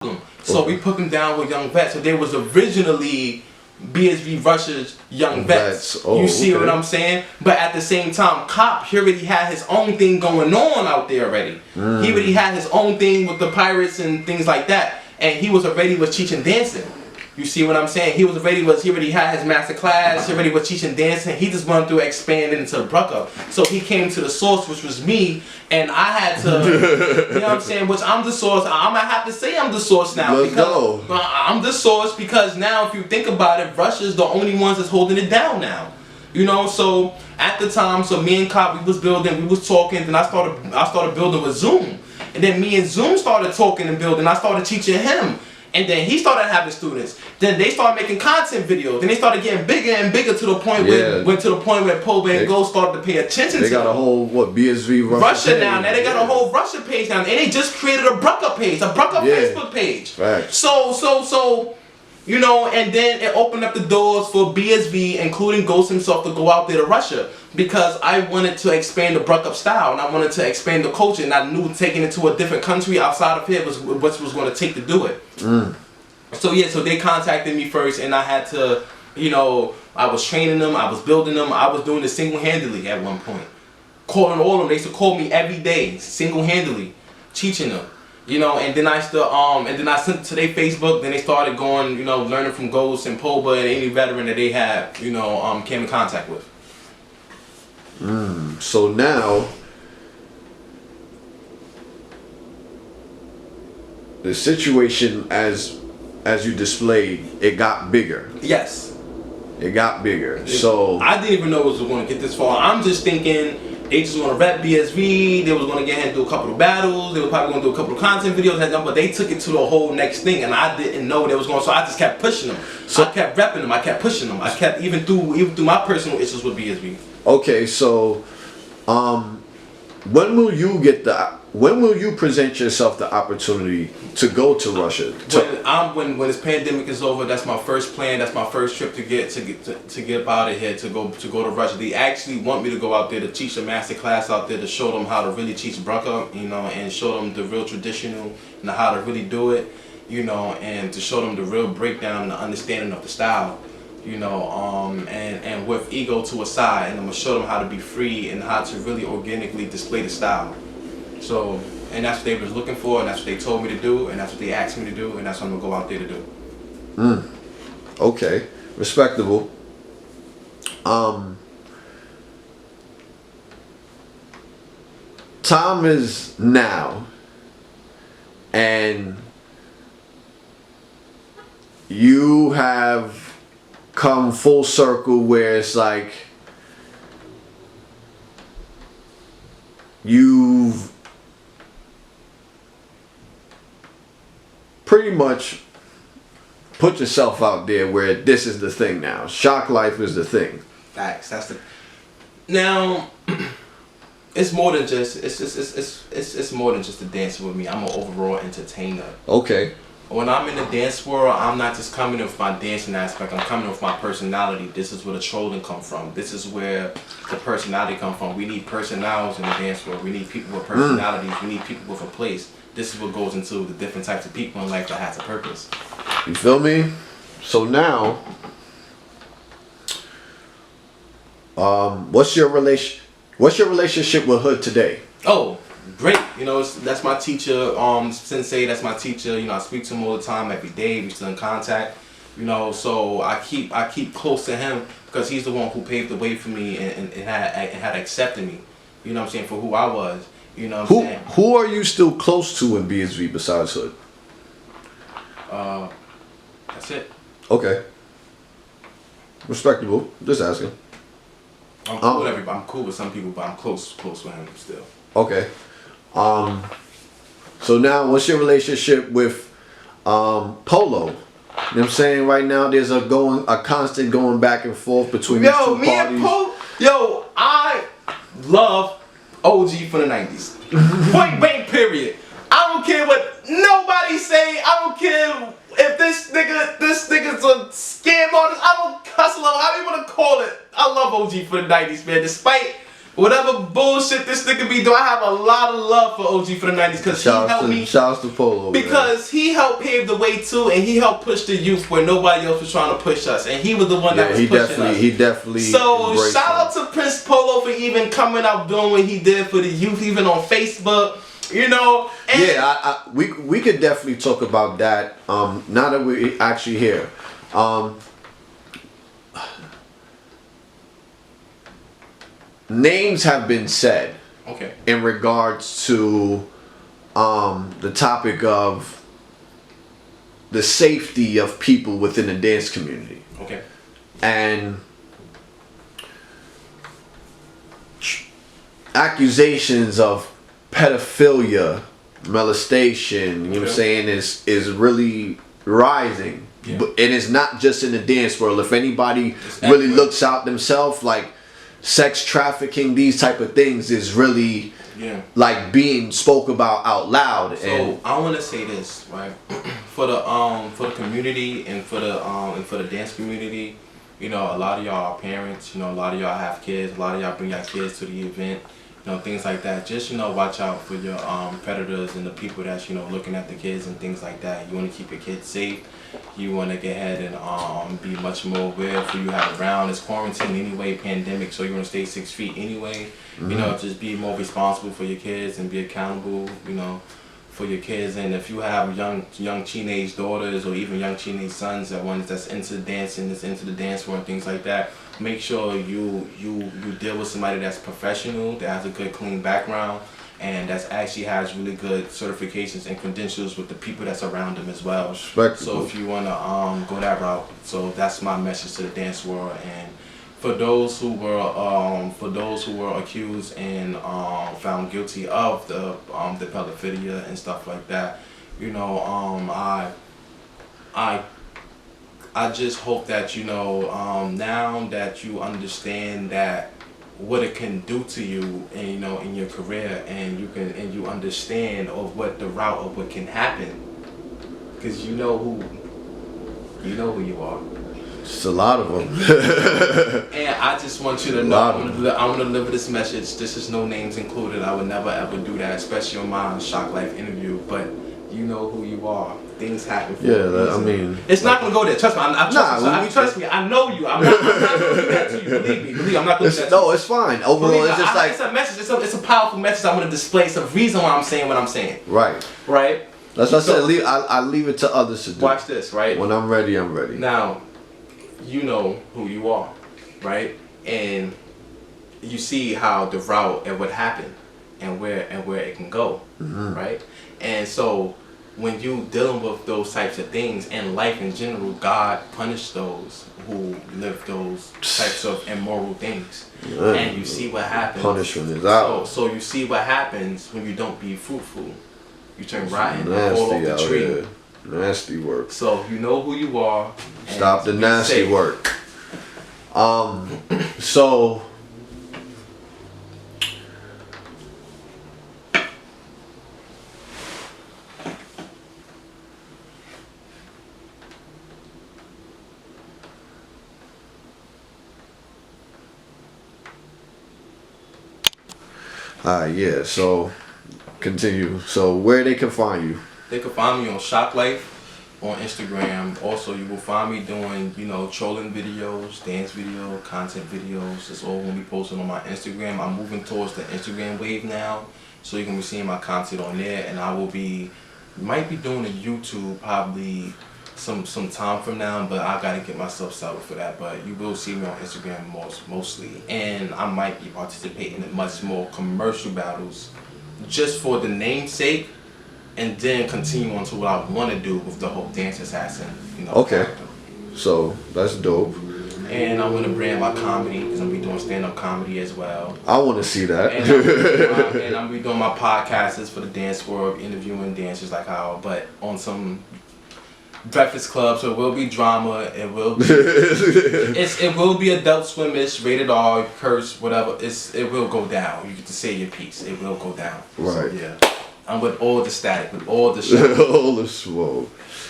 So we put them down with young vets. So they was originally BSV Russia's young vets. Oh, you see what I'm saying? But at the same time, Cop, he already had his own thing going on out there already. He already had his own thing with the pirates and things like that. And he was teaching dancing. You see what I'm saying? He already had his master class. He already was teaching dancing. He just wanted to expand into the Bruck. So he came to the source, which was me, and I had to, you know what I'm saying? Which I'm the source. I'm gonna have to say I'm the source now. Let's go. I'm the source because now, if you think about it, Russia's the only ones that's holding it down now. You know, so at the time, so me and Cop, we was building, we was talking. Then I started building with Zoom, and then me and Zoom started talking and building. I started teaching him. And then he started having students. Then they started making content videos. Then they started getting bigger and bigger to the point where Poba and Go started to pay attention to them. They got a whole BSV Russia now. Now they got a whole Russia page now, and they just created a Bruck page, a Bruck Facebook page. Right. So. You know, and then it opened up the doors for BSV, including Ghost himself, to go out there to Russia because I wanted to expand the Bruck style and I wanted to expand the culture, and I knew taking it to a different country outside of here was what was going to take to do it. So yeah, so they contacted me first, and I had to, you know, I was training them, I was building them, I was doing it single-handedly at one point, calling all of them. They used to call me every day, single-handedly, teaching them. You know, and then I sent to their Facebook. Then they started going, you know, learning from Ghost and Poba and any veteran that they had, you know, came in contact with. So now, the situation as you displayed, it got bigger. Yes. It got bigger. So I didn't even know it was going to get this far. I'm just thinking they just want to rep BSV. They was going to get ahead and do a couple of battles. They were probably going to do a couple of content videos, but they took it to the whole next thing, and I didn't know they was going. So I just kept pushing them. So I kept repping them. I kept pushing them. I kept even through my personal issues with BSV. Okay, so when will you present yourself the opportunity to go to Russia? When this pandemic is over, that's my first plan. That's my first trip to get out of here to go to Russia. They actually want me to go out there to teach a master class out there to show them how to really teach Bruck, you know, and show them the real traditional and how to really do it, you know, and to show them the real breakdown and the understanding of the style. You know, and with ego to a side, and I'm gonna show them how to be free and how to really organically display the style. So, and that's what they was looking for, and that's what they told me to do, and that's what they asked me to do, and that's what I'm gonna go out there to do. Okay, respectable. Time is now, and you have come full circle where it's like you've pretty much put yourself out there where this is the thing now. Shock life is the thing. Facts. That's the. Now, it's more than just it's more than just a dancer with me. I'm an overall entertainer. Okay. When I'm in the dance world, I'm not just coming in with my dancing aspect. I'm coming with my personality. This is where the trolling come from. This is where the personality come from. We need personalities in the dance world. We need people with personalities. We need people with a place. This is what goes into the different types of people in life that has a purpose. You feel me? So now, what's your relationship with Hood today? Oh, great. You know, that's my teacher, Sensei. That's my teacher. You know, I speak to him all the time, every day. We still in contact. You know, so I keep close to him because he's the one who paved the way for me and had accepted me. You know what I'm saying, for who I was. You know what I'm saying? Who are you still close to in BSV besides Hood? That's it. Okay. Respectable. Just asking. I'm cool with everybody. I'm cool with some people, but I'm close with him still. Okay. So now, what's your relationship with Polo? You know what I'm saying? Right now, there's a constant going back and forth between these two parties. I love OG for the 90s. Point blank, period. I don't care what nobody say. I don't care if this nigga's a scam artist. I don't cuss love. How do you want to call it? I love OG for the 90s, man. Despite whatever bullshit this nigga be doing, I have a lot of love for OG for the 90s because he helped me. Shouts to Polo. Because he helped pave the way too, and he helped push the youth where nobody else was trying to push us, and he was the one that was pushing us. He definitely. So shout out to Prince Polo for even coming out doing what he did for the youth, even on Facebook. You know. And yeah, we could definitely talk about that. Now that we're actually here. Names have been said. Okay. In regards to the topic of the safety of people within the dance community. Okay. And accusations of pedophilia, molestation, you know what I'm saying, is really rising. Yeah. But and it's not just in the dance world. If anybody really looks out themselves, like sex trafficking, these type of things is really like being spoke about out loud. So and I want to say this, right, for the community and for the dance community. You know, a lot of y'all are parents. You know, a lot of y'all have kids. A lot of y'all bring your kids to the event. You know, things like that. Just, you know, watch out for your predators and the people that's, you know, looking at the kids and things like that. You want to keep your kids safe. You want to get ahead and be much more aware of who you have around. It's quarantine anyway, pandemic, so you want to stay 6 feet anyway. You know, just be more responsible for your kids and be accountable, you know, for your kids. And if you have young teenage daughters or even young teenage sons, that's into dancing, that's into the dance world and things like that, make sure you deal with somebody that's professional, that has a good clean background, and that actually has really good certifications and credentials with the people that's around them as well. So if you want to go that route, so that's my message to the dance world. And for those who were accused and found guilty of the pedophilia and stuff like that, you know, I just hope that, you know, now that you understand that what it can do to you, and you know, in your career, and you understand of what the route of what can happen, because you know who you are. It's a lot of them. And I just want you to know, I'm gonna deliver this message. This is no names included. I would never ever do that, especially on my Shock Life interview. But you know who you are. Things happen for you. I mean, it's not gonna go there. Trust me. Trust me. I know you. I'm not gonna do that to you. Believe me. I'm not gonna do that. No, it's fine. Overall, it's just like it's a message. It's a powerful message. I want to display. It's a reason why I'm saying what I'm saying. Right. That's what I said. I leave it to others to do. Watch this. Right. When I'm ready, I'm ready. Now, you know who you are, right? And you see how the route and what happened, and where it can go, right? And so, when you dealing with those types of things in life in general, God punished those who live those types of immoral things. Yeah. And you see what happens. Punishment is out. So you see what happens when you don't be fruitful. You turn rotten and fall off the tree. Here. Nasty work. So you know who you are. Stop the nasty work. So yeah, so continue. So where they can find you? They can find me on Shock Life on Instagram. Also, you will find me doing, you know, trolling videos, dance video, content videos. It's all going to be posted on my Instagram. I'm moving towards the Instagram wave now, so you can be seeing my content on there. And I will might be doing a YouTube probably some time from now, but I gotta get myself settled for that. But you will see me on Instagram mostly, and I might be participating in much more commercial battles, just for the namesake, and then continue on to what I want to do with the whole Dance Assassin. You know, okay. character. So that's dope. And I'm gonna brand my comedy because I'm gonna be doing stand-up comedy as well. I want to see that. And I'm gonna be doing my podcasts for the dance world, interviewing dancers like how, but on some Breakfast Club, so it will be drama. It will be it will be Adult Swim-ish, rated R, curse, whatever. It will go down. You get to say your piece. It will go down. Right. So, yeah. I'm with all the static, with all the show. All the smoke.